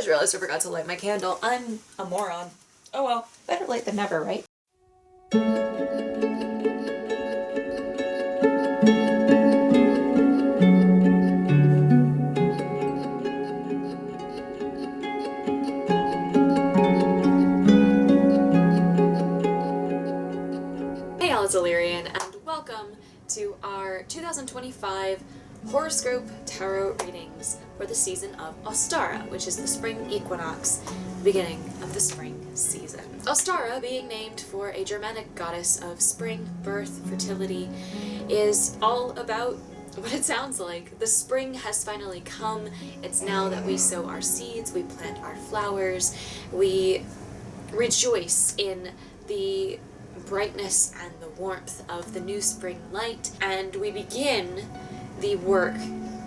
just realized I forgot to light my candle. I'm a moron. Oh well, better late than never, right? Hey y'all, it's Alirien, and welcome to our 2025 horoscope tarot readings for the season of Ostara, which is the spring equinox, the beginning of the spring season. Ostara, being named for a Germanic goddess of spring, birth, fertility, is all about what it sounds like. The spring has finally come. It's now that we sow our seeds, we plant our flowers, we rejoice in the brightness and the warmth of the new spring light, and we begin the work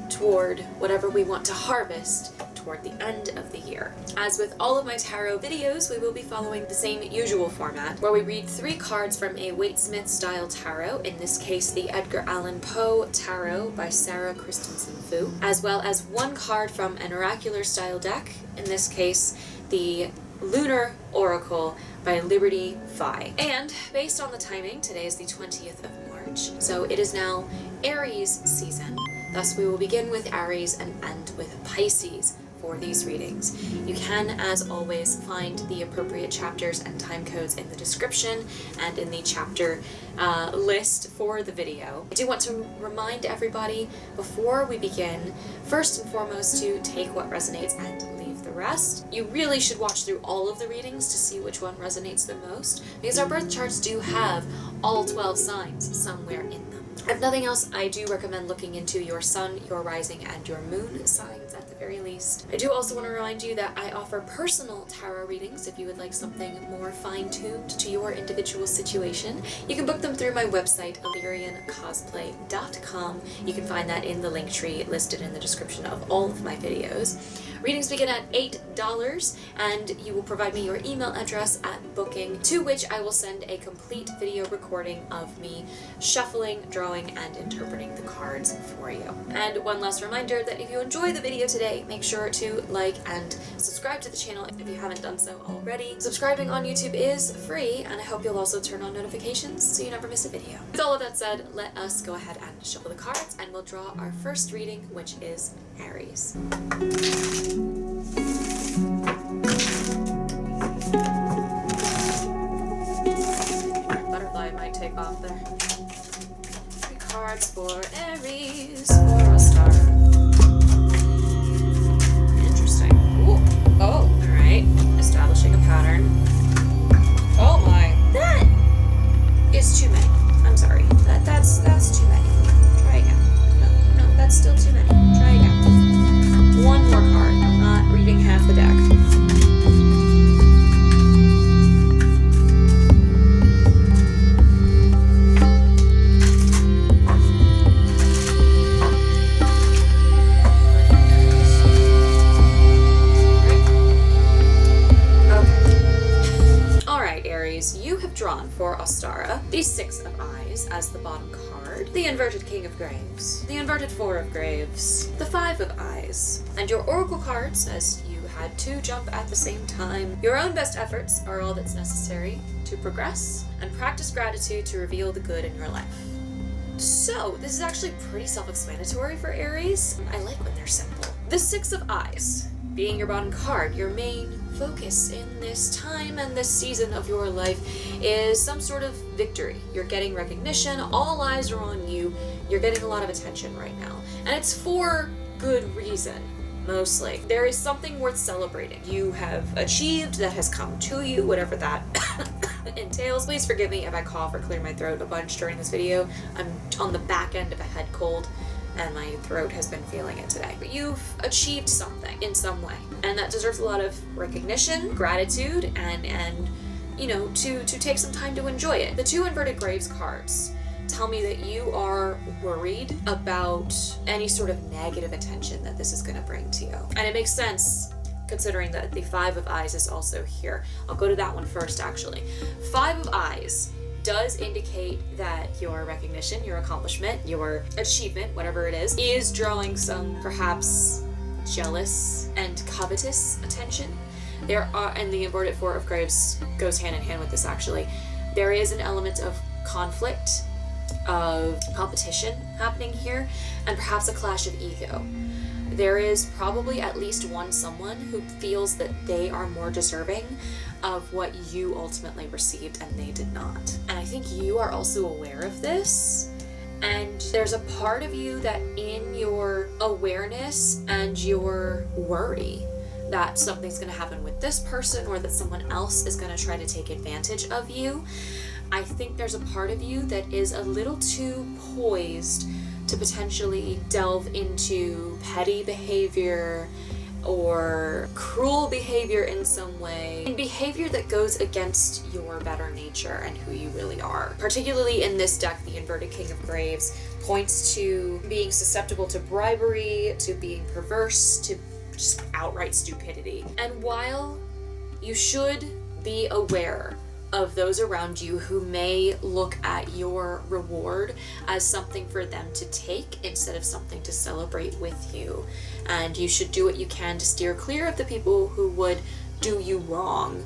toward whatever we want to harvest toward the end of the year. As with all of my tarot videos, we will be following the same usual format, where we read 3 cards from a Waite-Smith style tarot, in this case the Edgar Allan Poe tarot by Sarah Christensen Fu, as well as 1 card from an oracular style deck, in this case the Lunar Oracle by Liberty Phi. And based on the timing, today is the 20th of March, so it is now Aries season. Thus we will begin with Aries and end with Pisces for these readings. You can, as always, find the appropriate chapters and time codes in the description and in the chapter list for the video. I do want to remind everybody before we begin, first and foremost, to take what resonates and leave the rest. You really should watch through all of the readings to see which one resonates the most, because our birth charts do have all 12 signs somewhere in them. If nothing else, I do recommend looking into your sun, your rising, and your moon signs at the very least. I do also want to remind you that I offer personal tarot readings if you would like something more fine-tuned to your individual situation. You can book them through my website, aliriencosplay.com. You can find that in the link tree listed in the description of all of my videos. Readings begin at $8, and you will provide me your email address at booking, to which I will send a complete video recording of me shuffling, drawing, and interpreting the cards for you. And one last reminder that if you enjoy the video today, make sure to like and subscribe to the channel if you haven't done so already. Subscribing on YouTube is free, and I hope you'll also turn on notifications so you never miss a video. With all of that said, let us go ahead and shuffle the cards, and we'll draw our first reading, which is Aries. Butterfly might take off there. 3 cards for Aries for Ostara. Interesting. Ooh. Oh, alright. Establishing a pattern. Oh my. That is too many. I'm sorry. That's too many. Try again. No, that's still too many. Try again. 1 more card. I'm not reading half the deck. You have drawn for Ostara the 6 of Eyes as the bottom card, the inverted King of Graves, the inverted 4 of Graves, the 5 of Eyes, and your Oracle card says you had 2 jump at the same time. Your own best efforts are all that's necessary to progress, and practice gratitude to reveal the good in your life. So, this is actually pretty self-explanatory for Aries. I like when they're simple. The 6 of Eyes being your bottom card, your main focus in this time and this season of your life is some sort of victory. You're getting recognition, all eyes are on you, you're getting a lot of attention right now. And it's for good reason, mostly. There is something worth celebrating. You have achieved, that has come to you, whatever that entails. Please forgive me if I cough or clear my throat a bunch during this video. I'm on the back end of a head cold, and my throat has been feeling it today. But you've achieved something in some way, and that deserves a lot of recognition, gratitude, and you know, to take some time to enjoy it. The 2 inverted Graves cards tell me that you are worried about any sort of negative attention that this is going to bring to you. And it makes sense considering that the 5 of Eyes is also here. I'll go to that one first, actually. 5 of Eyes does indicate that your recognition, your accomplishment, your achievement, whatever it is drawing some perhaps jealous and covetous attention. There are, and the inverted Four of Graves goes hand in hand with this actually, there is an element of conflict, of competition happening here, and perhaps a clash of ego. There is probably at least someone who feels that they are more deserving of what you ultimately received and they did not. And I think you are also aware of this. And there's a part of you that in your awareness and your worry that something's going to happen with this person or that someone else is going to try to take advantage of you, I think there's a part of you that is a little too poised to potentially delve into petty behavior or cruel behavior in some way, and behavior that goes against your better nature and who you really are. Particularly in this deck, the inverted King of Graves points to being susceptible to bribery, to being perverse, to just outright stupidity. And while you should be aware of those around you who may look at your reward as something for them to take instead of something to celebrate with you, and you should do what you can to steer clear of the people who would do you wrong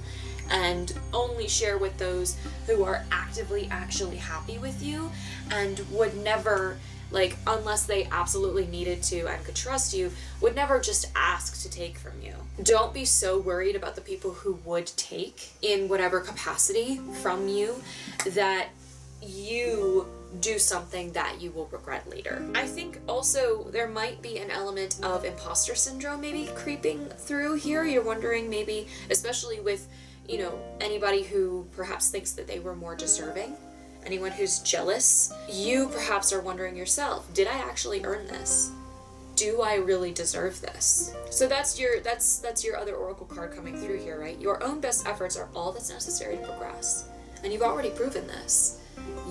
and only share with those who are actively actually happy with you and would never, unless they absolutely needed to and could trust you, would never just ask to take from you. Don't be so worried about the people who would take in whatever capacity from you that you do something that you will regret later. I think also there might be an element of imposter syndrome maybe creeping through here. You're wondering maybe, especially with, anybody who perhaps thinks that they were more deserving, anyone who's jealous, you perhaps are wondering yourself, did I actually earn this? Do I really deserve this? So that's your other oracle card coming through here, right? Your own best efforts are all that's necessary to progress. And you've already proven this.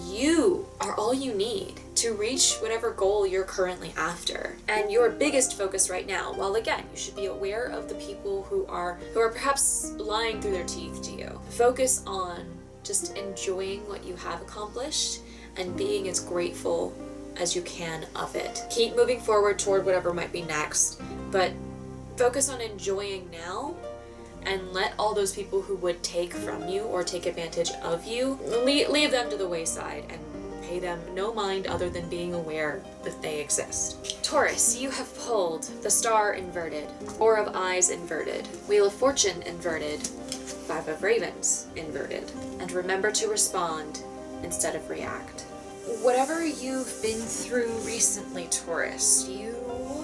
You are all you need to reach whatever goal you're currently after. And your biggest focus right now, while again, you should be aware of the people who are perhaps lying through their teeth to you. Focus on just enjoying what you have accomplished and being as grateful as you can of it. Keep moving forward toward whatever might be next, but focus on enjoying now and let all those people who would take from you or take advantage of you, leave them to the wayside and pay them no mind other than being aware that they exist. Taurus, you have pulled the Star inverted, Four of Eyes inverted, Wheel of Fortune inverted, Five of Ravens inverted, and remember to respond instead of react. Whatever you've been through recently, Taurus, you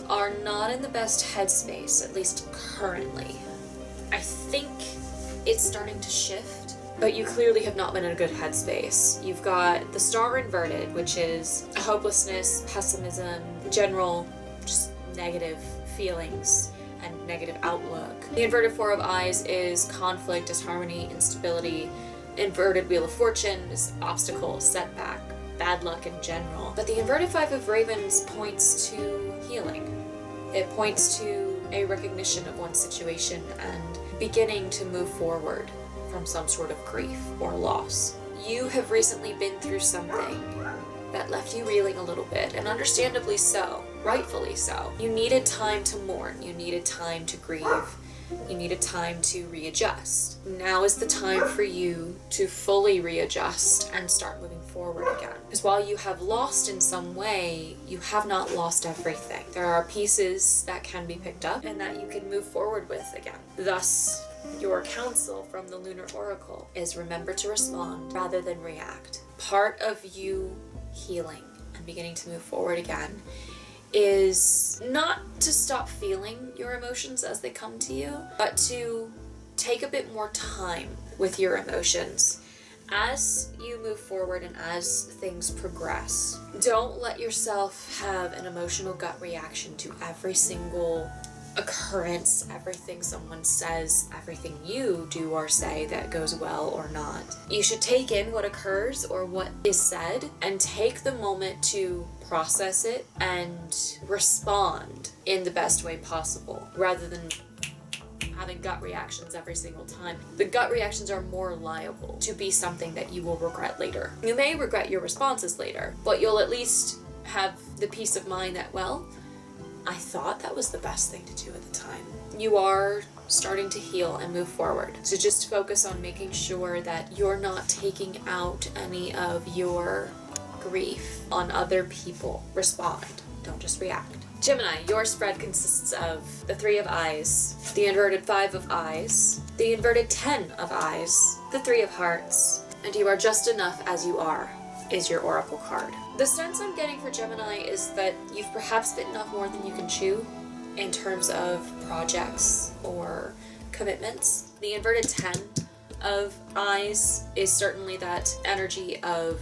are not in the best headspace, at least currently. I think it's starting to shift, but you clearly have not been in a good headspace. You've got the Star inverted, which is hopelessness, pessimism, general just negative feelings and negative outlook. The inverted Four of Eyes is conflict, disharmony, instability. Inverted Wheel of Fortune is obstacle, setback, bad luck in general. But the inverted Five of Ravens points to healing. It points to a recognition of one's situation and beginning to move forward from some sort of grief or loss. You have recently been through something that left you reeling a little bit, and understandably so, rightfully so. You needed time to mourn, you needed time to grieve, you needed time to readjust. Now is the time for you to fully readjust and start moving forward again. Because while you have lost in some way, you have not lost everything. There are pieces that can be picked up and that you can move forward with again. Thus, your counsel from the Lunar Oracle is remember to respond rather than react. Part of you healing and beginning to move forward again is not to stop feeling your emotions as they come to you, but to take a bit more time with your emotions as you move forward and as things progress. Don't let yourself have an emotional gut reaction to every single occurrence, everything someone says, everything you do or say that goes well or not. You should take in what occurs or what is said and take the moment to process it and respond in the best way possible rather than having gut reactions every single time. The gut reactions are more liable to be something that you will regret later. You may regret your responses later, but you'll at least have the peace of mind that, well, I thought that was the best thing to do at the time. You are starting to heal and move forward. So just focus on making sure that you're not taking out any of your grief on other people. Respond, don't just react. Gemini, your spread consists of the 3 of Eyes, the inverted 5 of Eyes, the inverted 10 of Eyes, the 3 of Hearts, and you are just enough as you are is your Oracle card. The sense I'm getting for Gemini is that you've perhaps bitten off more than you can chew in terms of projects or commitments. The inverted 10 of Eyes is certainly that energy of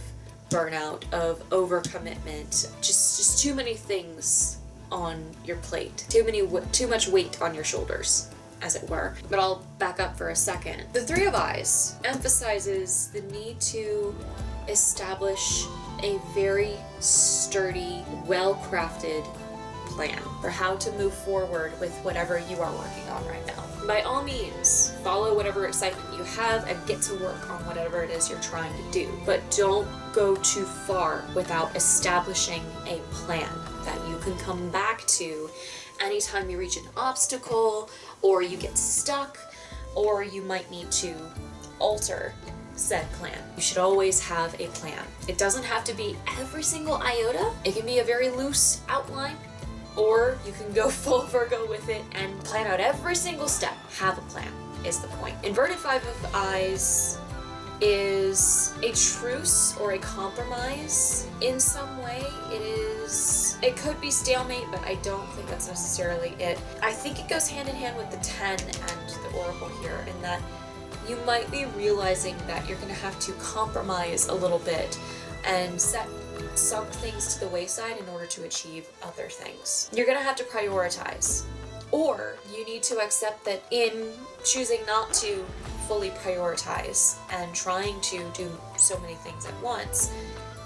burnout, of overcommitment, just too many things on your plate, too much weight on your shoulders, as it were. But I'll back up for a second. The 3 of Eyes emphasizes the need to establish a very sturdy, well-crafted plan for how to move forward with whatever you are working on right now. By all means, follow whatever excitement you have and get to work on whatever it is you're trying to do. But don't go too far without establishing a plan that you can come back to anytime you reach an obstacle, or you get stuck, or you might need to alter said plan. You should always have a plan. It doesn't have to be every single iota. It can be a very loose outline, or you can go full Virgo with it and plan out every single step. Have a plan is the point. Inverted 5 of Eyes is a truce or a compromise in some way. It could be stalemate, but I don't think that's necessarily it. I think it goes hand in hand with the 10 and the Oracle here, in that you might be realizing that you're going to have to compromise a little bit and set some things to the wayside in order to achieve other things. You're going to have to prioritize, or you need to accept that in choosing not to fully prioritize and trying to do so many things at once,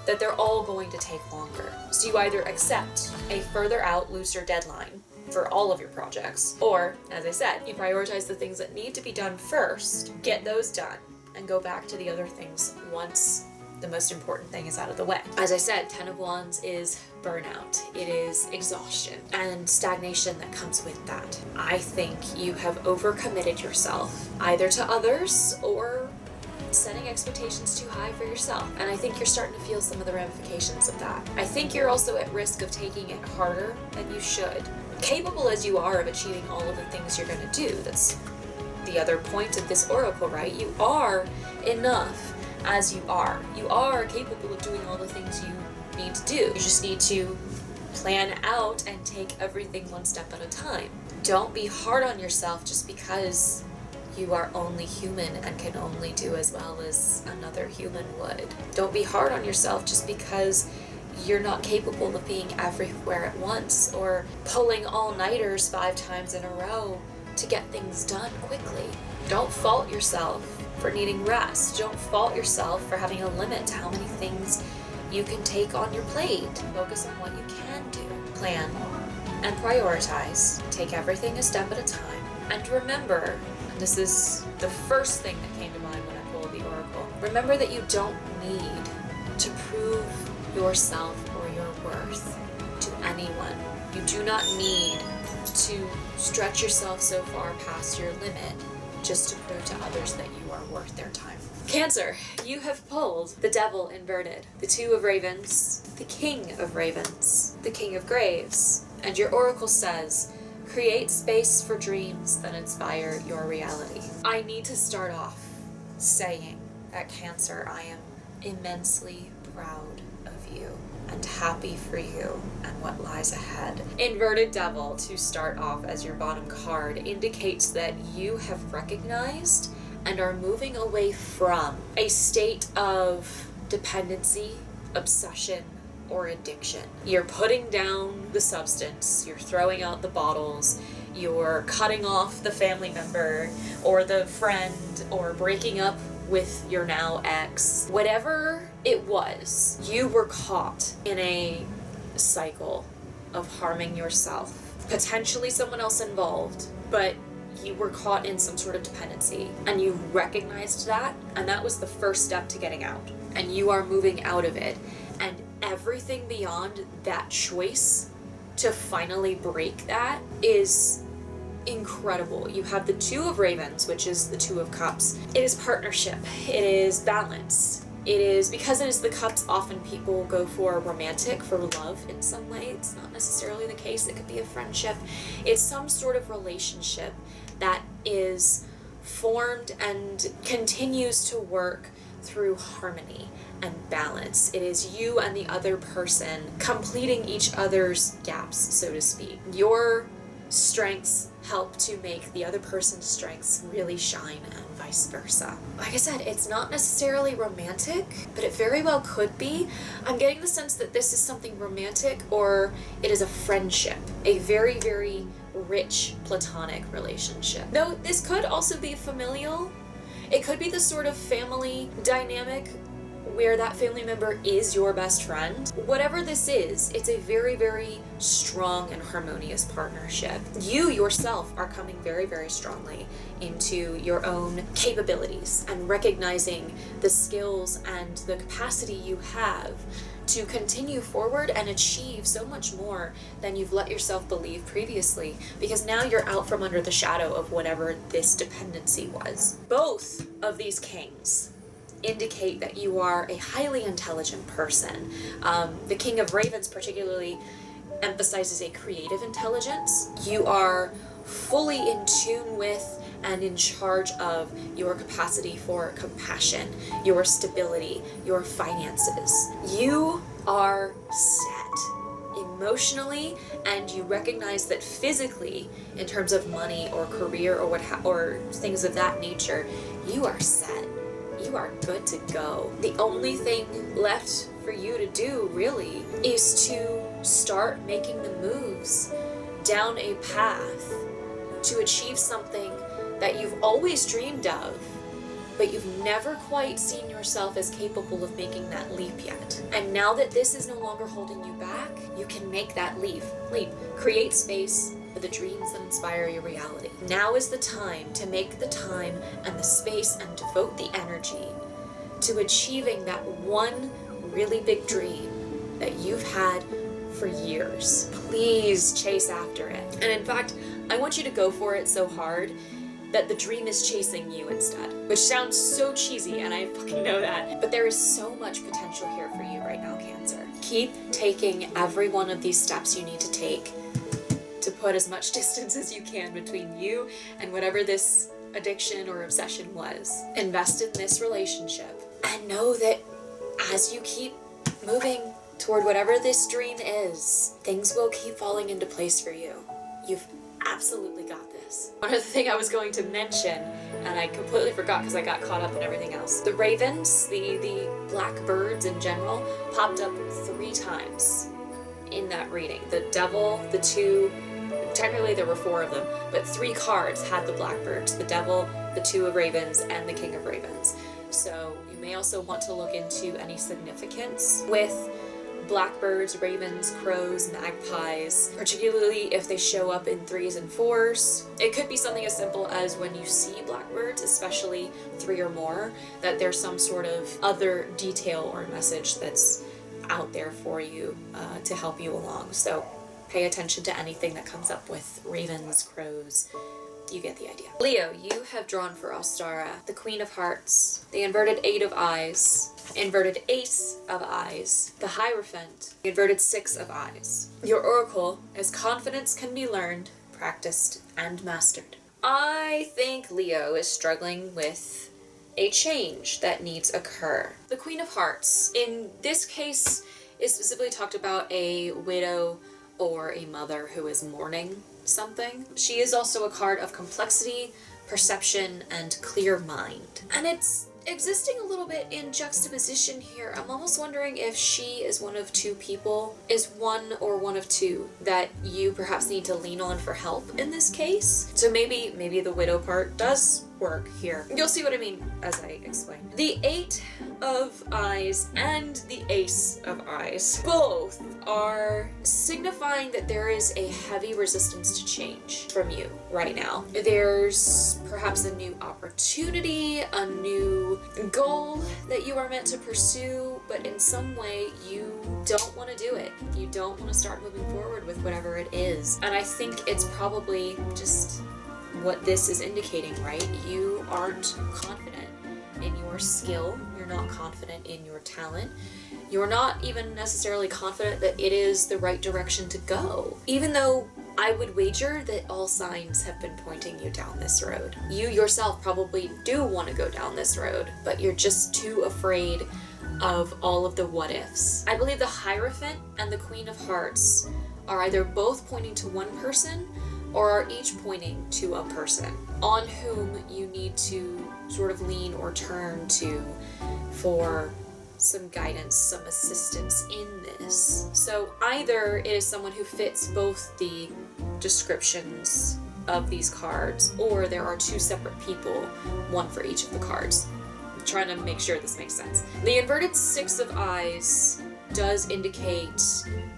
that they're all going to take longer. So you either accept a further out, looser deadline for all of your projects, or, as I said, you prioritize the things that need to be done first, get those done, and go back to the other things once the most important thing is out of the way. As I said, 10 of Wands is burnout. It is exhaustion and stagnation that comes with that. I think you have overcommitted yourself, either to others or setting expectations too high for yourself. And I think you're starting to feel some of the ramifications of that. I think you're also at risk of taking it harder than you should. Capable as you are of achieving all of the things you're going to do, that's the other point of this oracle, right? You are enough as you are. You are capable of doing all the things you need to do. You just need to plan out and take everything one step at a time. Don't be hard on yourself just because you are only human and can only do as well as another human would. Don't be hard on yourself just because you're not capable of being everywhere at once or pulling all-nighters 5 times in a row to get things done quickly. Don't fault yourself for needing rest. Don't fault yourself for having a limit to how many things you can take on your plate. Focus on what you can do. Plan and prioritize. Take everything a step at a time. And remember, and this is the first thing that came to mind when I pulled the oracle, remember that you don't need to prove yourself or your worth to anyone. You do not need to stretch yourself so far past your limit just to prove to others that you are worth their time. Cancer, you have pulled the Devil inverted, the 2 of Ravens, the King of Ravens, the King of Graves, and your oracle says, create space for dreams that inspire your reality. I need to start off saying that Cancer, I am immensely proud of you and happy for you and what lies ahead. Inverted Devil, to start off as your bottom card, indicates that you have recognized and are moving away from a state of dependency, obsession, or addiction. You're putting down the substance, you're throwing out the bottles, you're cutting off the family member or the friend, or breaking up with your now ex. Whatever it was, you were caught in a cycle of harming yourself. Potentially someone else involved, but you were caught in some sort of dependency, and you recognized that, and that was the first step to getting out. And you are moving out of it. And everything beyond that choice to finally break that is incredible. You have the Two of Ravens, which is the Two of Cups. It is partnership. It is balance. It is, because it is the cups, often people go for romantic, for love in some way. It's not necessarily the case. It could be a friendship. It's some sort of relationship that is formed and continues to work through harmony and balance. It is you and the other person completing each other's gaps, so to speak. Your strengths help to make the other person's strengths really shine, and vice versa. Like I said, it's not necessarily romantic, but it very well could be. I'm getting the sense that this is something romantic, or it is a friendship, a very, very rich platonic relationship. Though this could also be familial. It could be the sort of family dynamic where that family member is your best friend. Whatever this is, it's a very, very strong and harmonious partnership. You yourself are coming very, very strongly into your own capabilities and recognizing the skills and the capacity you have to continue forward and achieve so much more than you've let yourself believe previously, because now you're out from under the shadow of whatever this dependency was. Both of these kings indicate that you are a highly intelligent person. The King of Ravens particularly emphasizes a creative intelligence. You are fully in tune with and in charge of your capacity for compassion, your stability, your finances. You are set emotionally, and you recognize that physically, in terms of money or career or things of that nature, you are set. You are good to go. The only thing left for you to do, really, is to start making the moves down a path to achieve something that you've always dreamed of, but you've never quite seen yourself as capable of making that leap yet. And now that this is no longer holding you back, you can make that leap. Create space for the dreams that inspire your reality. Now is the time to make the time and the space and devote the energy to achieving that one really big dream that you've had for years. Please chase after it. And in fact, I want you to go for it so hard that the dream is chasing you instead. Which sounds so cheesy, and I fucking know that. But there is so much potential here for you right now, Cancer. Keep taking every one of these steps you need to take to put as much distance as you can between you and whatever this addiction or obsession was. Invest in this relationship and know that as you keep moving toward whatever this dream is, things will keep falling into place for you. You've absolutely got this. One other thing I was going to mention, and I completely forgot because I got caught up in everything else. The ravens, the black birds in general, popped up 3 times in that reading. The devil, the two, technically there were 4 of them, but 3 cards had the blackbirds, the devil, the 2 of ravens, and the king of ravens. So you may also want to look into any significance with blackbirds, ravens, crows, magpies, particularly if they show up in 3s and 4s. It could be something as simple as when you see blackbirds, especially 3 or more, that there's some sort of other detail or message that's out there for you to help you along. So pay attention to anything that comes up with ravens, crows. You get the idea. Leo, you have drawn for Ostara the Queen of Hearts, the inverted 8 of Eyes, inverted Ace of Eyes, the Hierophant, the inverted 6 of Eyes. Your oracle is confidence can be learned, practiced, and mastered. I think Leo is struggling with a change that needs occur. The Queen of Hearts, in this case, is specifically talked about a widow or a mother who is mourning something. She is also a card of complexity, perception, and clear mind. And it's existing a little bit in juxtaposition here. I'm almost wondering if she is one of 2 people, is one or one of 2 that you perhaps need to lean on for help in this case. So maybe the widow part does work here. You'll see what I mean as I explain. The Eight of Eyes and the Ace of Eyes both are signifying that there is a heavy resistance to change from you right now. There's perhaps a new opportunity, a new goal that you are meant to pursue, but in some way you don't want to do it. You don't want to start moving forward with whatever it is. And I think it's probably just what this is indicating, right? You aren't confident in your skill. You're not confident in your talent. You're not even necessarily confident that it is the right direction to go. Even though I would wager that all signs have been pointing you down this road. You yourself probably do want to go down this road, but you're just too afraid of all of the what ifs. I believe the Hierophant and the Queen of Hearts are either both pointing to one person or are each pointing to a person on whom you need to sort of lean or turn to for some guidance, some assistance in this. So either it is someone who fits both the descriptions of these cards, or there are two separate people, one for each of the cards. I'm trying to make sure this makes sense. The inverted Six of Eyes does indicate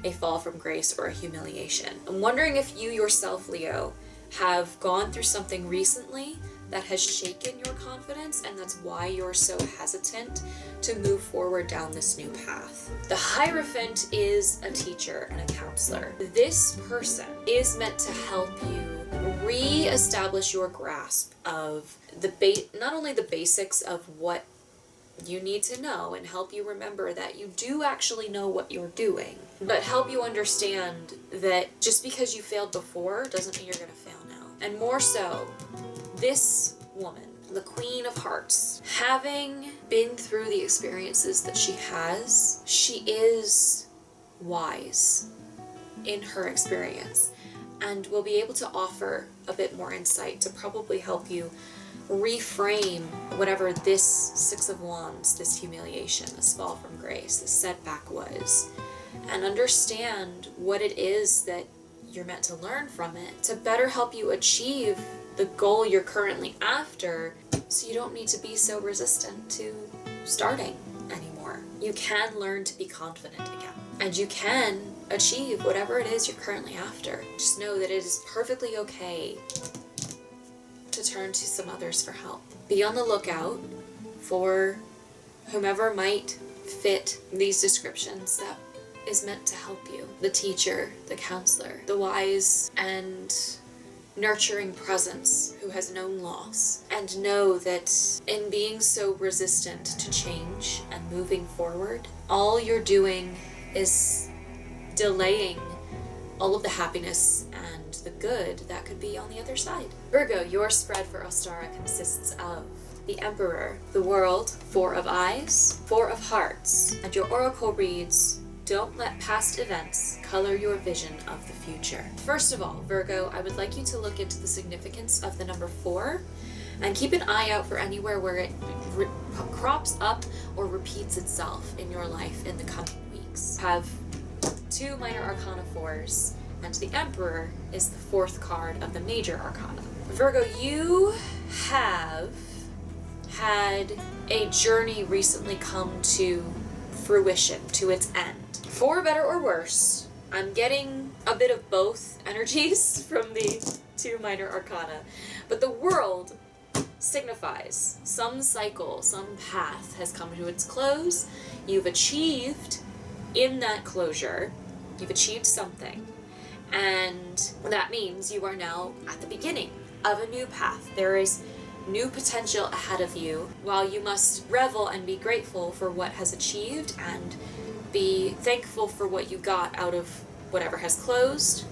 a fall from grace or a humiliation. I'm wondering if you yourself, Leo, have gone through something recently that has shaken your confidence, and that's why you're so hesitant to move forward down this new path. The Hierophant is a teacher and a counselor. This person is meant to help you re-establish your grasp of not only the basics of what you need to know and help you remember that you do actually know what you're doing, but help you understand that just because you failed before doesn't mean you're going to fail now. And more so, this woman, the Queen of Hearts, having been through the experiences that she has, she is wise in her experience and will be able to offer a bit more insight to probably help you reframe whatever this Six of Wands, this humiliation, this fall from grace, this setback was, and understand what it is that you're meant to learn from it to better help you achieve the goal you're currently after, so you don't need to be so resistant to starting anymore. You can learn to be confident again, and you can achieve whatever it is you're currently after. Just know that it is perfectly okay to turn to some others for help. Be on the lookout for whomever might fit these descriptions that is meant to help you. The teacher, the counselor, the wise and nurturing presence who has known loss, and know that in being so resistant to change and moving forward, all you're doing is delaying all of the happiness and the good that could be on the other side. Virgo, your spread for Ostara consists of the Emperor, the World, Four of Eyes, Four of Hearts, and your oracle reads, "Don't let past events color your vision of the future." First of all, Virgo, I would like you to look into the significance of the number 4 and keep an eye out for anywhere where it crops up or repeats itself in your life in the coming weeks. Have 2 minor arcana 4s, and the Emperor is the 4th card of the major arcana. Virgo, you have had a journey recently come to fruition, to its end. For better or worse, I'm getting a bit of both energies from the 2 minor arcana, but the World signifies some cycle, some path has come to its close. You've achieved in that closure, you've achieved something, and that means you are now at the beginning of a new path. There is new potential ahead of you. While you must revel and be grateful for what has achieved and be thankful for what you got out of whatever has closed,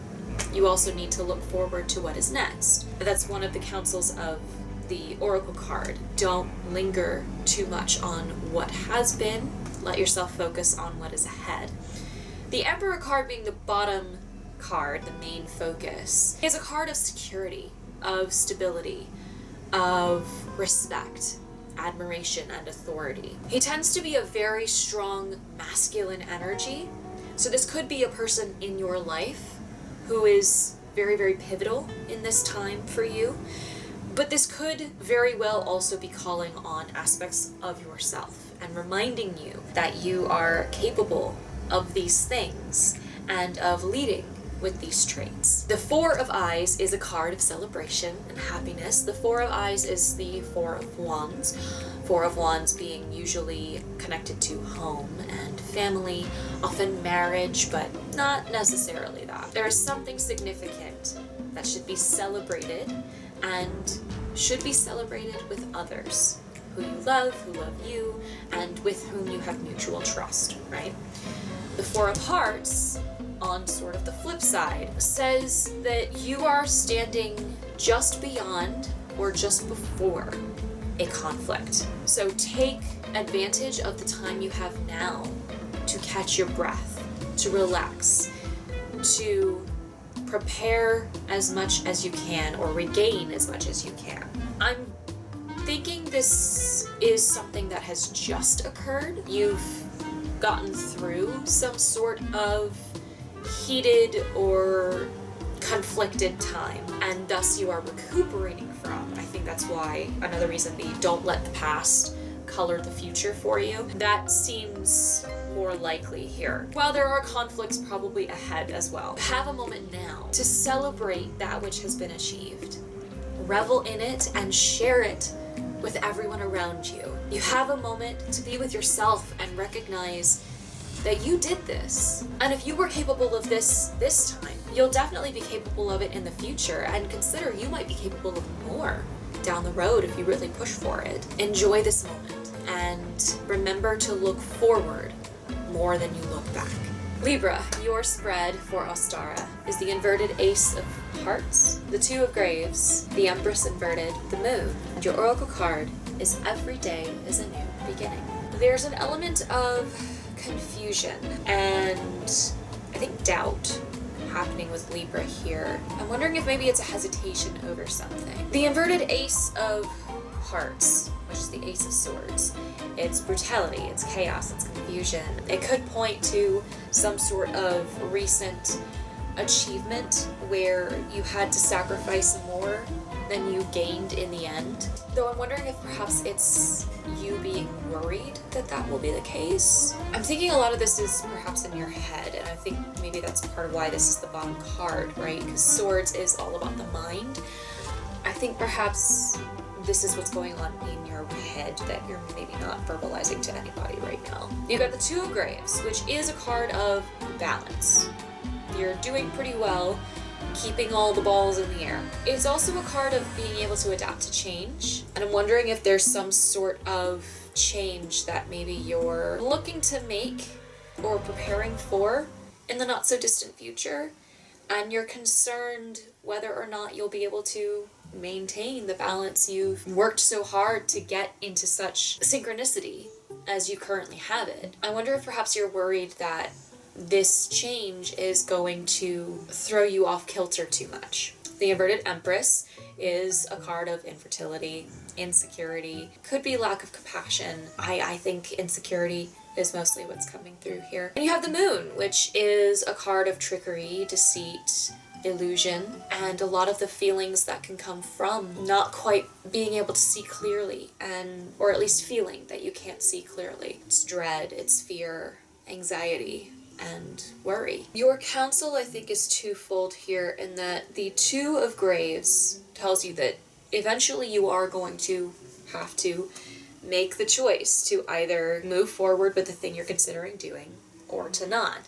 you also need to look forward to what is next. That's one of the counsels of the Oracle card. Don't linger too much on what has been. Let yourself focus on what is ahead. The Emperor card, being the bottom card, the main focus, is a card of security, of stability, of respect, admiration, and authority. He tends to be a very strong masculine energy, so this could be a person in your life who is very, very pivotal in this time for you, But this could very well also be calling on aspects of yourself and reminding you that you are capable of these things and of leading with these traits. The Four of Eyes is a card of celebration and happiness. The Four of Eyes is the Four of Wands. Four of Wands being usually connected to home and family, often marriage, but not necessarily that. There is something significant that should be celebrated and should be celebrated with others who you love, who love you, and with whom you have mutual trust, right? The Four of Hearts, on sort of the flip side, says that you are standing just beyond or just before a conflict. So take advantage of the time you have now to catch your breath, to relax, to prepare as much as you can or regain as much as you can. I'm thinking this is something that has just occurred. You've gotten through some sort of heated or conflicted time, and thus you are recuperating from. I think that's why another reason the don't let the past color the future for you. That seems more likely here. While there are conflicts probably ahead as well, have a moment now to celebrate that which has been achieved. Revel in it and share it with everyone around you. You have a moment to be with yourself and recognize that you did this. And if you were capable of this time, you'll definitely be capable of it in the future, and consider you might be capable of more down the road if you really push for it. Enjoy this moment and remember to look forward more than you look back. Libra, your spread for Ostara is the inverted Ace of Hearts, the Two of Graves, the Empress inverted, the Moon, and your Oracle card is Every Day is a New Beginning. There's an element of confusion and I think doubt happening with Libra here. I'm wondering if maybe it's a hesitation over something. The inverted Ace of Hearts, which is the Ace of Swords, it's brutality, it's chaos, it's confusion. It could point to some sort of recent achievement where you had to sacrifice more than you gained in the end. Though I'm wondering if perhaps it's you being worried that that will be the case. I'm thinking a lot of this is perhaps in your head, and I think maybe that's part of why this is the bottom card, right? Because Swords is all about the mind. I think perhaps this is what's going on in your head that you're maybe not verbalizing to anybody right now. You've got the Two of Graves, which is a card of balance. You're doing pretty well keeping all the balls in the air. It's also a card of being able to adapt to change, and I'm wondering if there's some sort of change that maybe you're looking to make or preparing for in the not so distant future, and you're concerned whether or not you'll be able to maintain the balance you've worked so hard to get into such synchronicity as you currently have it. I wonder if perhaps you're worried that this change is going to throw you off kilter too much. The inverted Empress is a card of infertility, insecurity, could be lack of compassion. I think insecurity is mostly what's coming through here. And you have the Moon, which is a card of trickery, deceit, illusion, and a lot of the feelings that can come from not quite being able to see clearly, or at least feeling that you can't see clearly. It's dread, it's fear, anxiety, and worry. Your counsel, I think, is twofold here in that the Two of Graves tells you that eventually you are going to have to make the choice to either move forward with the thing you're considering doing or to not.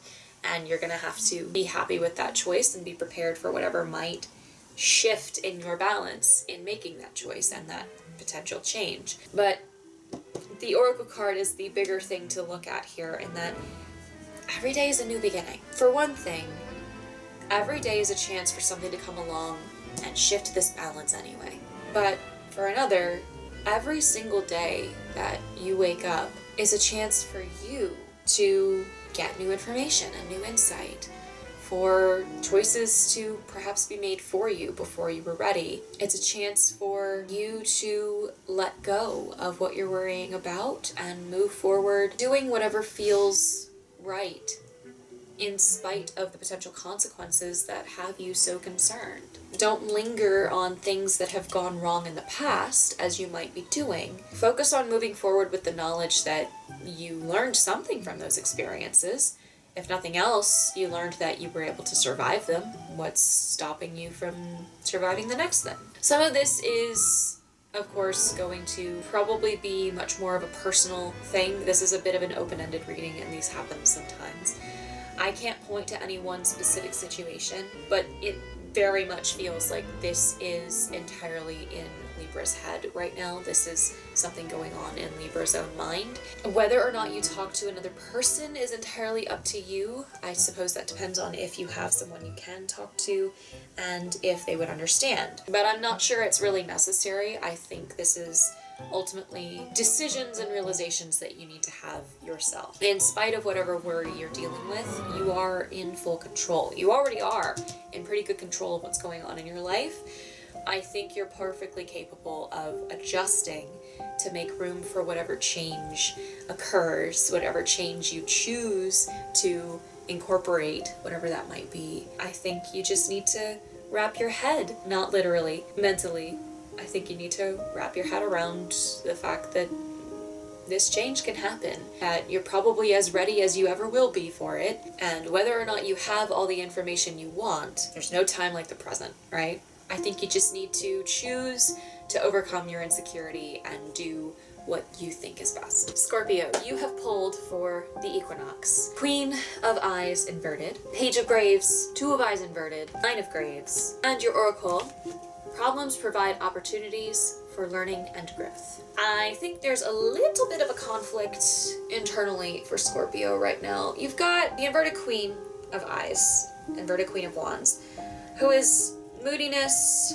And you're going to have to be happy with that choice and be prepared for whatever might shift in your balance in making that choice and that potential change. But the Oracle card is the bigger thing to look at here in that every day is a new beginning. For one thing, every day is a chance for something to come along and shift this balance anyway. But for another, every single day that you wake up is a chance for you to get new information and new insight, for choices to perhaps be made for you before you were ready. It's a chance for you to let go of what you're worrying about and move forward, doing whatever feels right in spite of the potential consequences that have you so concerned. Don't linger on things that have gone wrong in the past, as you might be doing. Focus on moving forward with the knowledge that you learned something from those experiences. If nothing else, you learned that you were able to survive them. What's stopping you from surviving the next thing? Some of this is, of course, going to probably be much more of a personal thing. This is a bit of an open-ended reading, and these happen sometimes. I can't point to any one specific situation, but it very much feels like this is entirely in Libra's head right now. This is something going on in Libra's own mind. Whether or not you talk to another person is entirely up to you. I suppose that depends on if you have someone you can talk to and if they would understand. But I'm not sure it's really necessary. I think this is ultimately decisions and realizations that you need to have yourself. In spite of whatever worry you're dealing with, you are in full control. You already are in pretty good control of what's going on in your life. I think you're perfectly capable of adjusting to make room for whatever change occurs, whatever change you choose to incorporate, whatever that might be. I think you just need to wrap your head, not literally, mentally. I think you need to wrap your head around the fact that this change can happen, that you're probably as ready as you ever will be for it, and whether or not you have all the information you want, there's no time like the present, right? I think you just need to choose to overcome your insecurity and do what you think is best. Scorpio, you have pulled for the equinox. Queen of Eyes inverted, Page of Graves, Two of Eyes inverted, Nine of Graves, and your Oracle. Problems provide opportunities for learning and growth. I think there's a little bit of a conflict internally for Scorpio right now. You've got the inverted Queen of Eyes, inverted Queen of Wands, who is moodiness,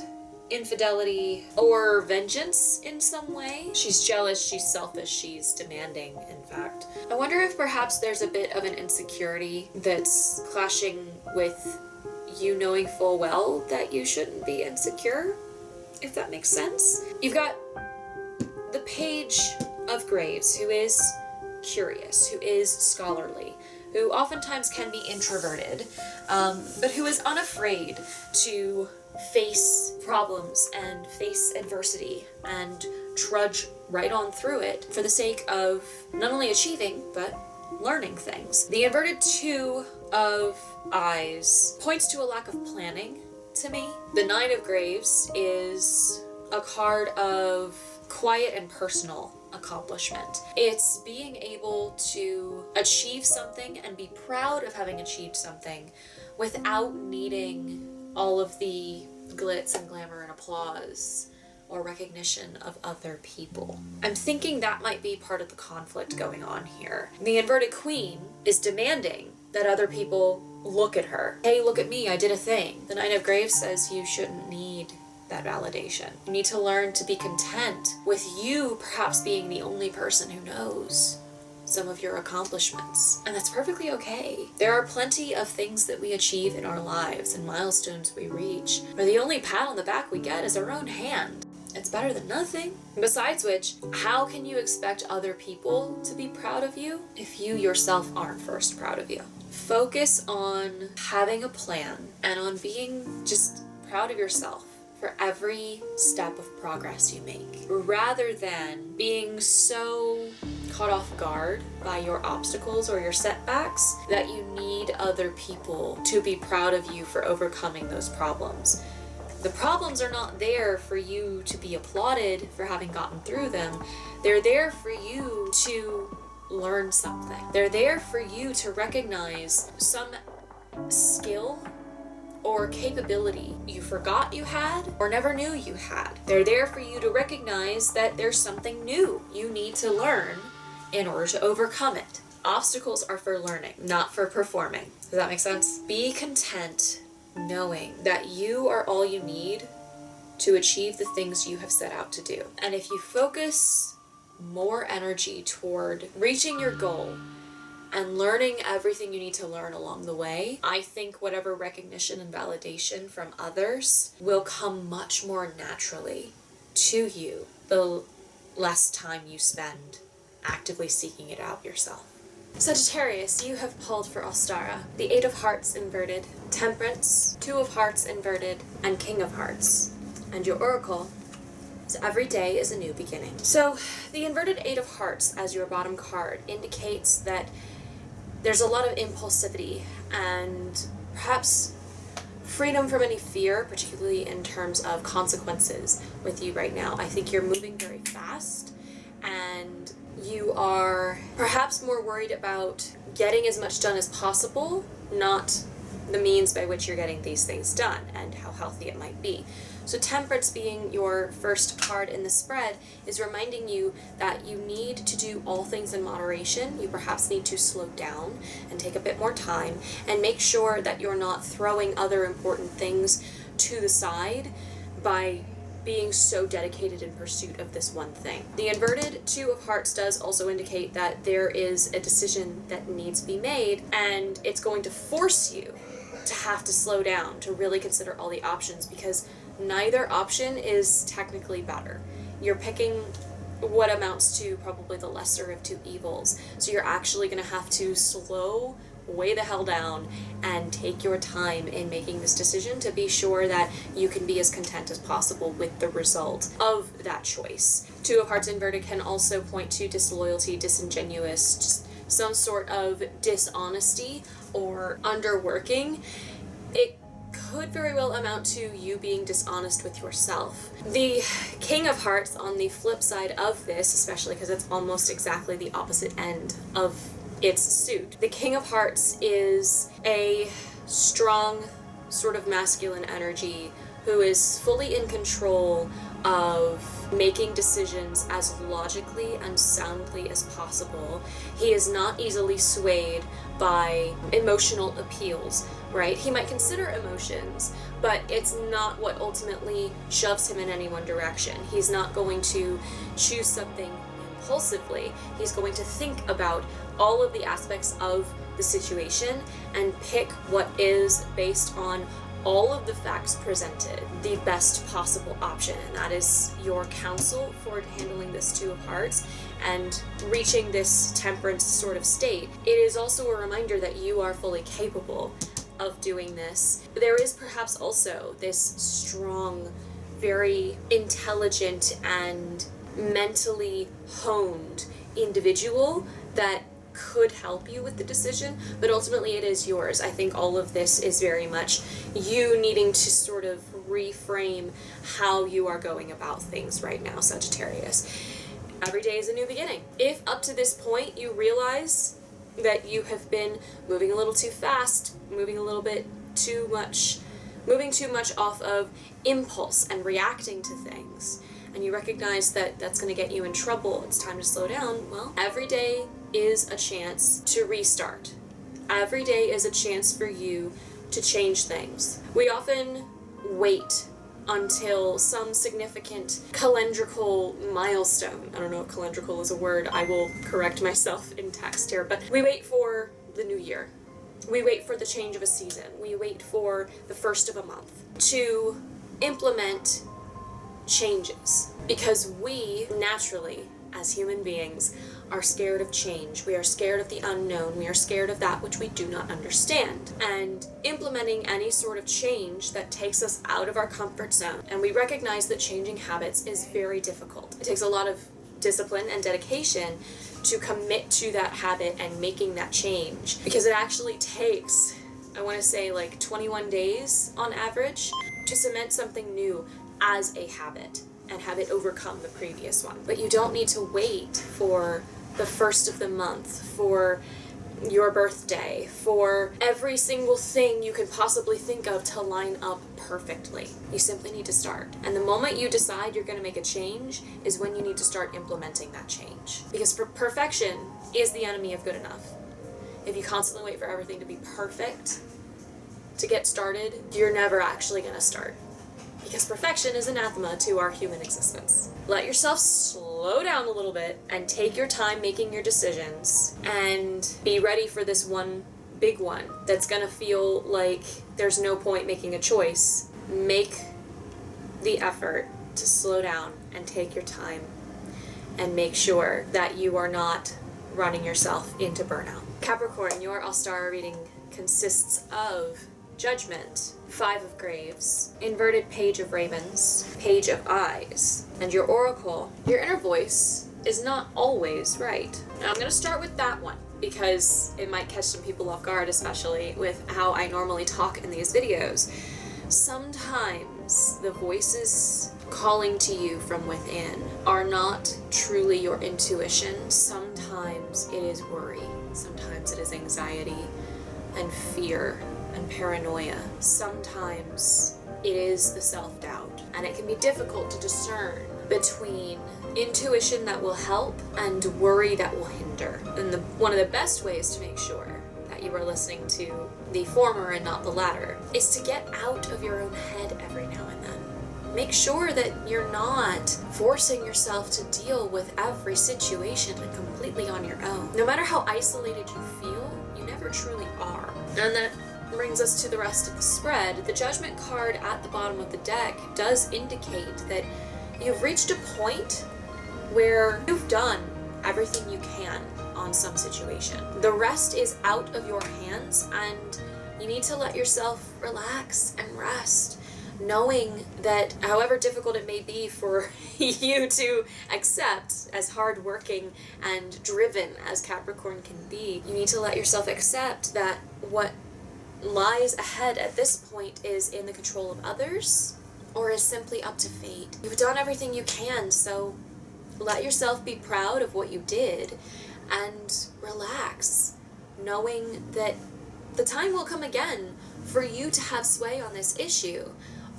infidelity, or vengeance in some way. She's jealous, she's selfish, she's demanding, in fact. I wonder if perhaps there's a bit of an insecurity that's clashing with you knowing full well that you shouldn't be insecure, if that makes sense. You've got the Page of Graves, who is curious, who is scholarly, who oftentimes can be introverted, but who is unafraid to face problems and face adversity and trudge right on through it for the sake of not only achieving, but learning things. The inverted Two of Eyes points to a lack of planning to me. The Nine of Graves is a card of quiet and personal accomplishment. It's being able to achieve something and be proud of having achieved something without needing all of the glitz and glamour and applause or recognition of other people. I'm thinking that might be part of the conflict going on here. The inverted Queen is demanding that other people look at her. Hey, look at me, I did a thing. The Nine of Graves says you shouldn't need that validation. You need to learn to be content with you perhaps being the only person who knows some of your accomplishments. And that's perfectly okay. There are plenty of things that we achieve in our lives and milestones we reach, where the only pat on the back we get is our own hand. It's better than nothing. Besides which, how can you expect other people to be proud of you if you yourself aren't first proud of you? Focus on having a plan and on being just proud of yourself for every step of progress you make, rather than being so caught off guard by your obstacles or your setbacks that you need other people to be proud of you for overcoming those problems. The problems are not there for you to be applauded for having gotten through them. They're there for you to learn something. They're there for you to recognize some skill or capability you forgot you had or never knew you had. They're there for you to recognize that there's something new you need to learn in order to overcome it. Obstacles are for learning, not for performing. Does that make sense? Be content knowing that you are all you need to achieve the things you have set out to do. And if you focus more energy toward reaching your goal and learning everything you need to learn along the way, I think whatever recognition and validation from others will come much more naturally to you the less time you spend actively seeking it out yourself. Sagittarius, you have pulled for Ostara. The Eight of Hearts inverted, Temperance, Two of Hearts inverted, and King of Hearts. And your oracle is every day is a new beginning. So the inverted Eight of Hearts as your bottom card indicates that there's a lot of impulsivity and perhaps freedom from any fear, particularly in terms of consequences with you right now. I think you're moving very fast and you are perhaps more worried about getting as much done as possible, not the means by which you're getting these things done and how healthy it might be. So Temperance, being your first card in the spread, is reminding you that you need to do all things in moderation. You perhaps need to slow down and take a bit more time and make sure that you're not throwing other important things to the side by being so dedicated in pursuit of this one thing. The inverted Two of Hearts does also indicate that there is a decision that needs to be made, and it's going to force you to have to slow down, to really consider all the options, because neither option is technically better. You're picking what amounts to probably the lesser of two evils. So you're actually going to have to slow way the hell down and take your time in making this decision to be sure that you can be as content as possible with the result of that choice. Two of Hearts inverted can also point to disloyalty, disingenuous, just some sort of dishonesty or underworking. It could very well amount to you being dishonest with yourself. The King of Hearts, on the flip side of this, especially because it's almost exactly the opposite end of its suit. The King of Hearts is a strong, sort of masculine energy who is fully in control of making decisions as logically and soundly as possible. He is not easily swayed by emotional appeals, right? He might consider emotions, but it's not what ultimately shoves him in any one direction. He's not going to choose something impulsively. He's going to think about all of the aspects of the situation and pick what is, based on all of the facts presented, the best possible option. And that is your counsel for handling this Two of Hearts and reaching this temperance sort of state. It is also a reminder that you are fully capable of doing this. There is perhaps also this strong, very intelligent and mentally honed individual that could help you with the decision, but ultimately it is yours. I think all of this is very much you needing to sort of reframe how you are going about things right now, Sagittarius. Every day is a new beginning. If up to this point you realize that you have been moving a little too fast, moving too much off of impulse and reacting to things, and you recognize that that's going to get you in trouble, it's time to slow down, well, every day is a chance to restart. Every day is a chance for you to change things. We often wait until some significant calendrical milestone. I don't know if calendrical is a word, I will correct myself in text here, but we wait for the new year. We wait for the change of a season. We wait for the first of a month to implement changes, because we naturally, as human beings, are scared of change. We are scared of the unknown. We are scared of that which we do not understand. And implementing any sort of change that takes us out of our comfort zone. And we recognize that changing habits is very difficult. It takes a lot of discipline and dedication to commit to that habit and making that change, because it actually takes, I want to say, like 21 days on average to cement something new as a habit and have it overcome the previous one. But you don't need to wait for the first of the month, for your birthday, for every single thing you can possibly think of to line up perfectly. You simply need to start. And the moment you decide you're going to make a change is when you need to start implementing that change. Because perfection is the enemy of good enough. If you constantly wait for everything to be perfect to get started, you're never actually going to start. Because perfection is anathema to our human existence. Let yourself slow down a little bit and take your time making your decisions and be ready for this one big one that's gonna feel like there's no point making a choice. Make the effort to slow down and take your time and make sure that you are not running yourself into burnout. Capricorn, your Ostara reading consists of Judgment, Five of Graves, Inverted Page of Ravens, Page of Eyes, and your Oracle. Your inner voice is not always right. Now I'm going to start with that one because it might catch some people off guard, especially with how I normally talk in these videos. Sometimes the voices calling to you from within are not truly your intuition. Sometimes it is worry. Sometimes it is anxiety and fear and paranoia. Sometimes it is the self-doubt. And it can be difficult to discern between intuition that will help and worry that will hinder. And one of the best ways to make sure that you are listening to the former and not the latter is to get out of your own head every now and then. Make sure that you're not forcing yourself to deal with every situation completely on your own. No matter how isolated you feel, you never truly are. And that brings us to the rest of the spread. The Judgment card at the bottom of the deck does indicate that you've reached a point where you've done everything you can on some situation. The rest is out of your hands, and you need to let yourself relax and rest, knowing that however difficult it may be for you to accept, as hardworking and driven as Capricorn can be, you need to let yourself accept that what lies ahead at this point is in the control of others or is simply up to fate. You've done everything you can, so let yourself be proud of what you did and relax, knowing that the time will come again for you to have sway on this issue,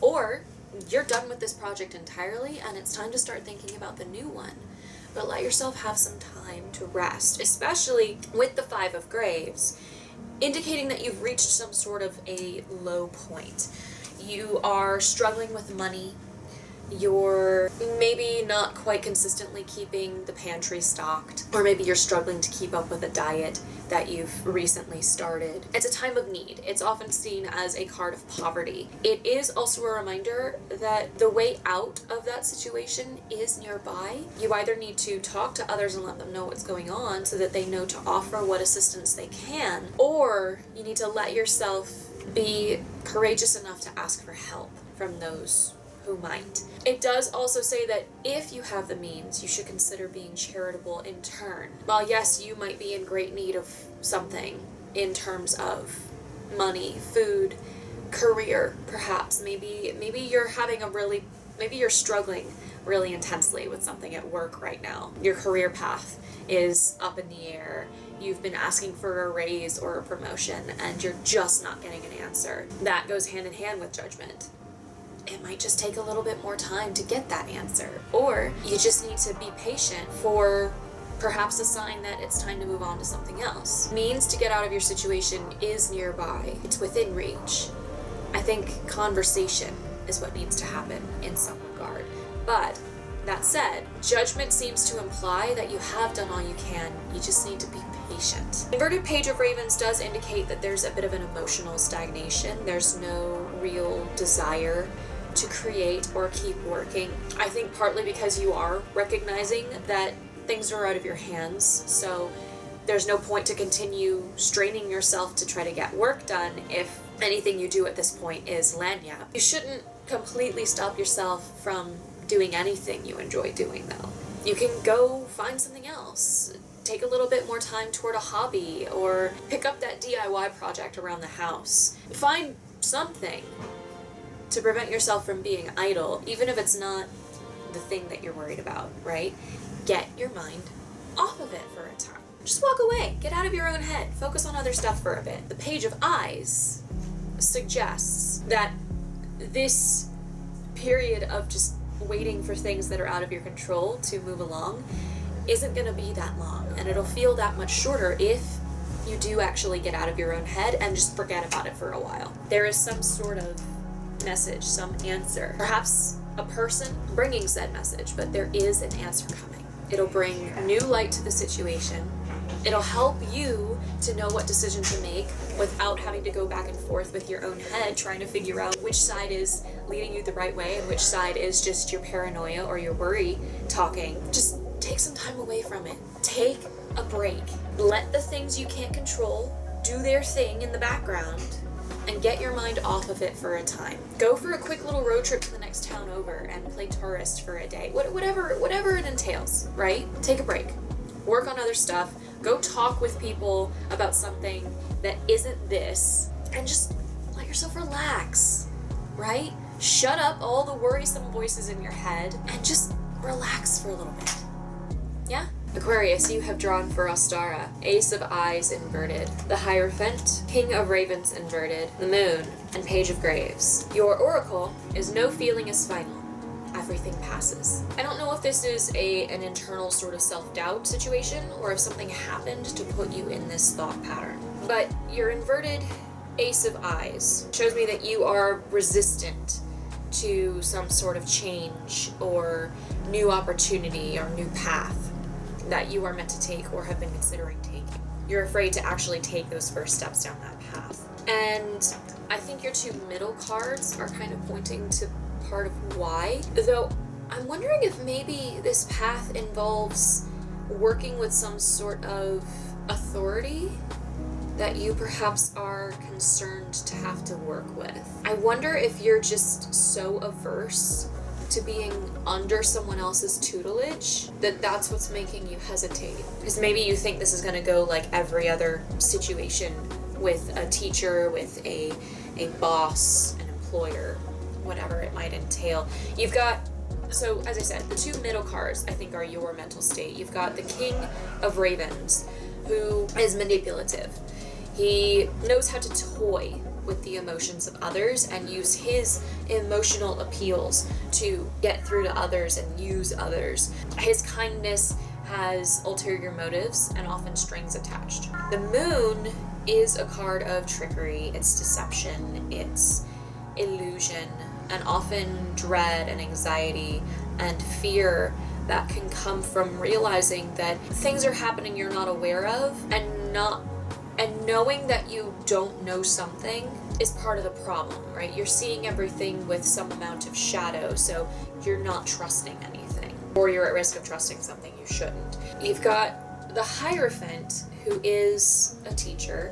or you're done with this project entirely and it's time to start thinking about the new one. But let yourself have some time to rest, especially with the Five of Graves, indicating that you've reached some sort of a low point. You are struggling with money. You're maybe not quite consistently keeping the pantry stocked, or maybe you're struggling to keep up with a diet that you've recently started. It's a time of need. It's often seen as a card of poverty. It is also a reminder that the way out of that situation is nearby. You either need to talk to others and let them know what's going on so that they know to offer what assistance they can, or you need to let yourself be courageous enough to ask for help from those who might. It does also say that if you have the means, you should consider being charitable in turn. While yes, you might be in great need of something in terms of money, food, career, perhaps. Maybe you're having maybe you're struggling really intensely with something at work right now. Your career path is up in the air. You've been asking for a raise or a promotion and you're just not getting an answer. That goes hand in hand with Judgment. It might just take a little bit more time to get that answer. Or you just need to be patient for perhaps a sign that it's time to move on to something else. Means to get out of your situation is nearby. It's within reach. I think conversation is what needs to happen in some regard. But that said, Judgment seems to imply that you have done all you can. You just need to be patient. Inverted Page of Ravens does indicate that there's a bit of an emotional stagnation. There's no real desire to create or keep working. I think partly because you are recognizing that things are out of your hands, so there's no point to continue straining yourself to try to get work done if anything you do at this point is lagniappe. You shouldn't completely stop yourself from doing anything you enjoy doing, though. You can go find something else. Take a little bit more time toward a hobby, or pick up that DIY project around the house. Find something to prevent yourself from being idle, even if it's not the thing that you're worried about, right? Get your mind off of it for a time. Just walk away. Get out of your own head. Focus on other stuff for a bit. The Page of Eyes suggests that this period of just waiting for things that are out of your control to move along isn't going to be that long, and it'll feel that much shorter if you do actually get out of your own head and just forget about it for a while. There is some sort of message, some answer, perhaps a person bringing said message, but there is an answer coming. It'll bring new light to the situation. It'll help you to know what decision to make without having to go back and forth with your own head trying to figure out which side is leading you the right way and which side is just your paranoia or your worry talking. Just take some time away from it. Take a break. Let the things you can't control do their thing in the background and get your mind off of it for a time. Go for a quick little road trip to the next town over and play tourist for a day. Whatever it entails, right? Take a break. Work on other stuff. Go talk with people about something that isn't this, and just let yourself relax, right? Shut up all the worrisome voices in your head and just relax for a little bit. Yeah? Aquarius, you have drawn for Ostara, Ace of Eyes inverted, the Hierophant, King of Ravens inverted, the Moon, and Page of Graves. Your Oracle is no feeling is final. Everything passes. I don't know if this is an internal sort of self-doubt situation or if something happened to put you in this thought pattern. But your inverted Ace of Eyes shows me that you are resistant to some sort of change or new opportunity or new path that you are meant to take or have been considering taking. You're afraid to actually take those first steps down that path. And I think your two middle cards are kind of pointing to part of why. Though I'm wondering if maybe this path involves working with some sort of authority that you perhaps are concerned to have to work with. I wonder if you're just so averse to being under someone else's tutelage that's what's making you hesitate. Because maybe you think this is going to go like every other situation with a teacher, with a boss, an employer, whatever it might entail. You've got, so as I said, the two middle cards I think are your mental state. You've got the King of Ravens, who is manipulative. He knows how to toy with the emotions of others and use his emotional appeals to get through to others and use others. His kindness has ulterior motives and often strings attached. The Moon is a card of trickery, it's deception, it's illusion, and often dread and anxiety and fear that can come from realizing that things are happening you're not aware of, and knowing that you don't know something is part of the problem, right? You're seeing everything with some amount of shadow, so you're not trusting anything, or you're at risk of trusting something you shouldn't. You've got the Hierophant, who is a teacher,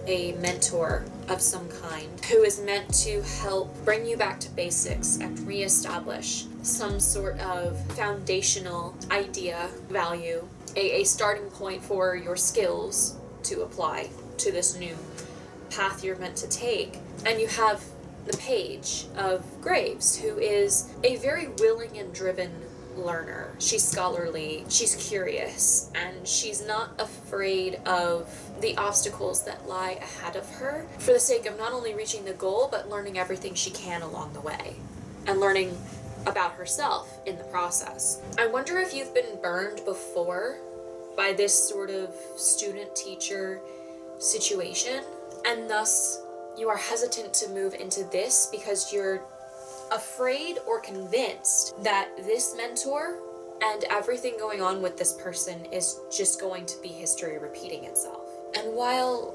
a mentor of some kind, who is meant to help bring you back to basics and reestablish some sort of foundational idea, value, a starting point for your skills to apply to this new path you're meant to take. And you have the Page of Graves, who is a very willing and driven learner. She's scholarly, she's curious, and she's not afraid of the obstacles that lie ahead of her for the sake of not only reaching the goal, but learning everything she can along the way and learning about herself in the process. I wonder if you've been burned before by this sort of student-teacher situation, and thus you are hesitant to move into this because you're afraid or convinced that this mentor and everything going on with this person is just going to be history repeating itself. And while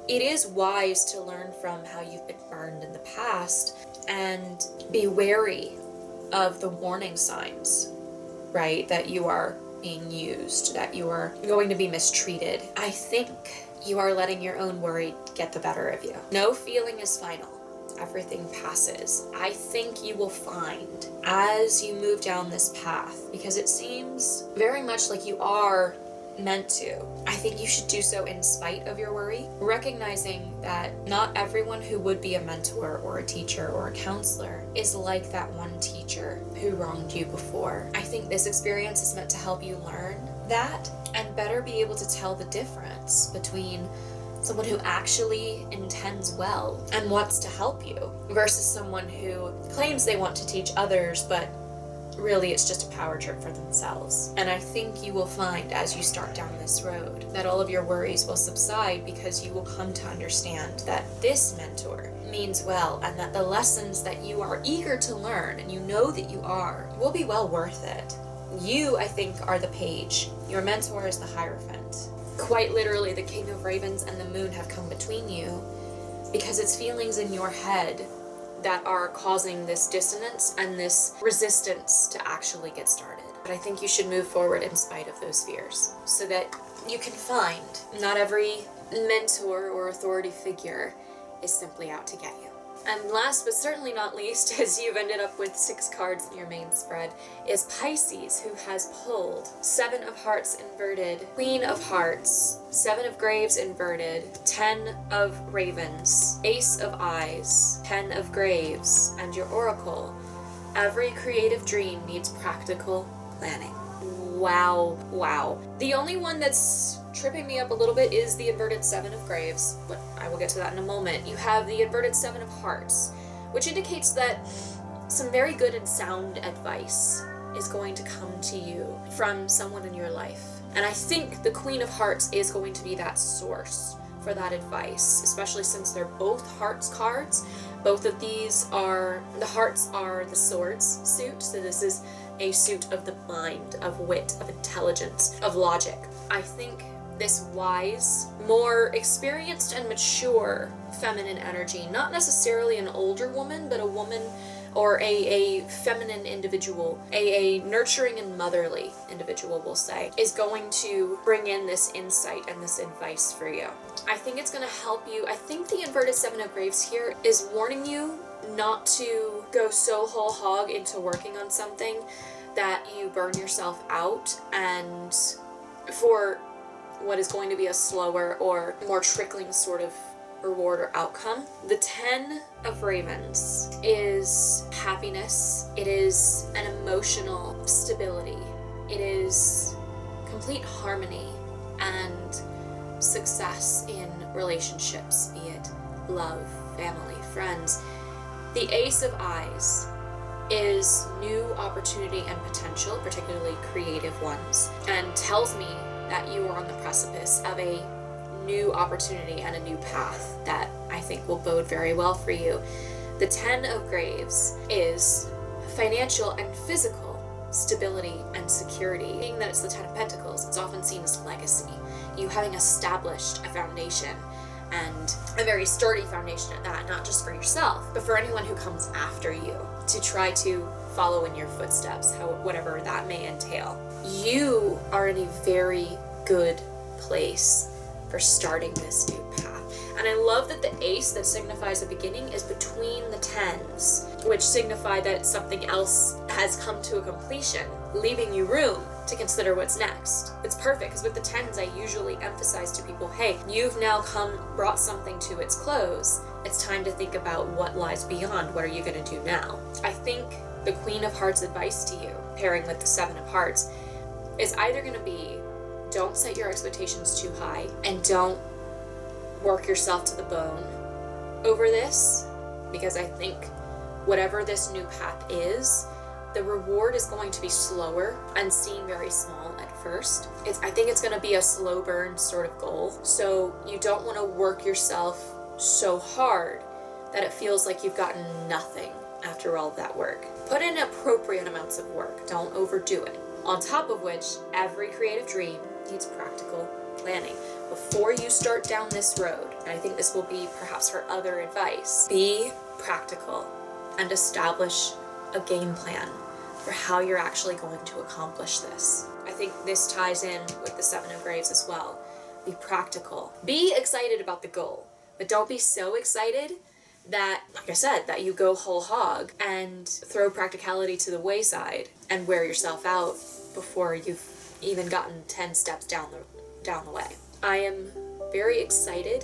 it is wise to learn from how you've been burned in the past and be wary of the warning signs, right, that you are being used, that you are going to be mistreated, I think you are letting your own worry get the better of you. No feeling is final. Everything passes. I think you will find as you move down this path, because it seems very much like you are meant to, I think you should do so in spite of your worry, recognizing that not everyone who would be a mentor or a teacher or a counselor is like that one teacher who wronged you before. I think this experience is meant to help you learn that and better be able to tell the difference between someone who actually intends well and wants to help you versus someone who claims they want to teach others, but really it's just a power trip for themselves. And I think you will find as you start down this road that all of your worries will subside, because you will come to understand that this mentor means well, and that the lessons that you are eager to learn, and you know that you are, will be well worth it. You, I think, are the Page. Your mentor is the Hierophant. Quite literally, the King of Ravens and the Moon have come between you, because it's feelings in your head that are causing this dissonance and this resistance to actually get started. But I think you should move forward in spite of those fears so that you can find not every mentor or authority figure is simply out to get you. And last but certainly not least, as you've ended up with 6 cards in your main spread, is Pisces, who has pulled 7 of Hearts inverted, Queen of Hearts, 7 of Graves inverted, 10 of Ravens, Ace of Eyes, 10 of Graves, and your Oracle. Every creative dream needs practical planning. Wow, wow. The only one that's tripping me up a little bit is the inverted 7 of Graves, but I will get to that in a moment. You have the inverted 7 of Hearts, which indicates that some very good and sound advice is going to come to you from someone in your life. And I think the Queen of Hearts is going to be that source for that advice, especially since they're both Hearts cards. Both of these are, the Hearts are the Swords suit, so this is a suit of the mind, of wit, of intelligence, of logic. I think this wise, more experienced and mature feminine energy, not necessarily an older woman, but a woman or a feminine individual, a nurturing and motherly individual, we'll say, is going to bring in this insight and this advice for you. I think it's going to help you. I think the inverted 7 of Graves here is warning you not to go so whole hog into working on something that you burn yourself out and for what is going to be a slower or more trickling sort of reward or outcome. The 10 of Ravens is happiness. It is an emotional stability. It is complete harmony and success in relationships, be it love, family, friends. The Ace of Eyes is new opportunity and potential, particularly creative ones, and tells me that you are on the precipice of a new opportunity and a new path that I think will bode very well for you. The 10 of Graves is financial and physical stability and security. Being that it's the 10 of Pentacles, it's often seen as legacy. You having established a foundation, and a very sturdy foundation at that, not just for yourself, but for anyone who comes after you to try to follow in your footsteps, whatever that may entail. You are in a very good place for starting this new path. And I love that the ace that signifies a beginning is between the 10s, which signify that something else has come to a completion, leaving you room to consider what's next. It's perfect, because with the 10s I usually emphasize to people, hey, you've now brought something to its close. It's time to think about what lies beyond. What are you going to do now? I think the Queen of Hearts advice to you, pairing with the 7 of Hearts, is either going to be, don't set your expectations too high and don't work yourself to the bone over this, because I think whatever this new path is, the reward is going to be slower and seem very small at first. I think it's going to be a slow burn sort of goal. So you don't want to work yourself so hard that it feels like you've gotten nothing after all of that work. Put in appropriate amounts of work. Don't overdo it. On top of which, every creative dream needs practical planning. Before you start down this road, and I think this will be perhaps her other advice, be practical and establish a game plan for how you're actually going to accomplish this. I think this ties in with the 7 of Graves as well. Be practical. Be excited about the goal, but don't be so excited that, like I said, that you go whole hog and throw practicality to the wayside and wear yourself out before you've even gotten 10 steps down the way. I am very excited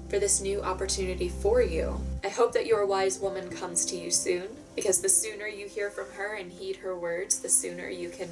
for this new opportunity for you. I hope that your wise woman comes to you soon, because the sooner you hear from her and heed her words, the sooner you can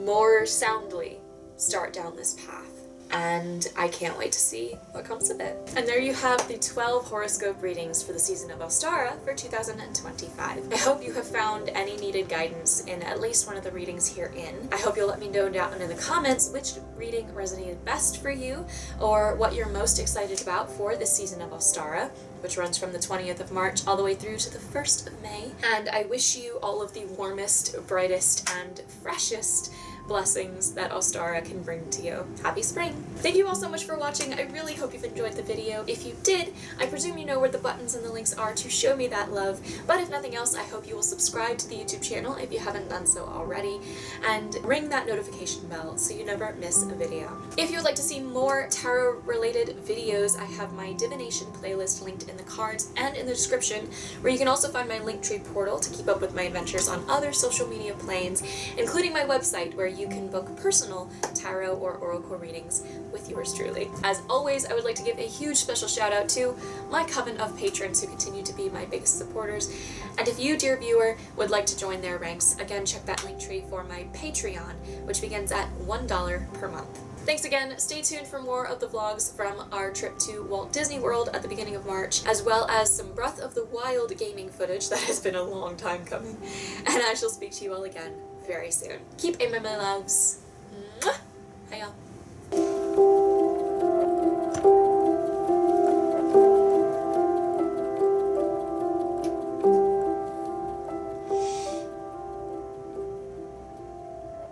more soundly start down this path. And I can't wait to see what comes of it. And there you have the 12 horoscope readings for the season of Ostara for 2025. I hope you have found any needed guidance in at least one of the readings herein. I hope you'll let me know down in the comments which reading resonated best for you, or what you're most excited about for this season of Ostara, which runs from the 20th of March all the way through to the 1st of May. And I wish you all of the warmest, brightest, and freshest blessings that Ostara can bring to you. Happy spring! Thank you all so much for watching. I really hope you've enjoyed the video. If you did, I presume you know where the buttons and the links are to show me that love, but if nothing else, I hope you will subscribe to the YouTube channel if you haven't done so already, and ring that notification bell so you never miss a video. If you would like to see more tarot related videos, I have my divination playlist linked in the cards and in the description, where you can also find my Linktree portal to keep up with my adventures on other social media planes, including my website where you can book personal tarot or oracle readings with yours truly. As always, I would like to give a huge special shout out to my coven of patrons who continue to be my biggest supporters, and if you, dear viewer, would like to join their ranks, again check that Linktree for my Patreon, which begins at $1 per month. Thanks again. Stay tuned for more of the vlogs from our trip to Walt Disney World at the beginning of March, as well as some Breath of the Wild gaming footage that has been a long time coming. And I shall speak to you all again very soon. Keep aiming, my loves.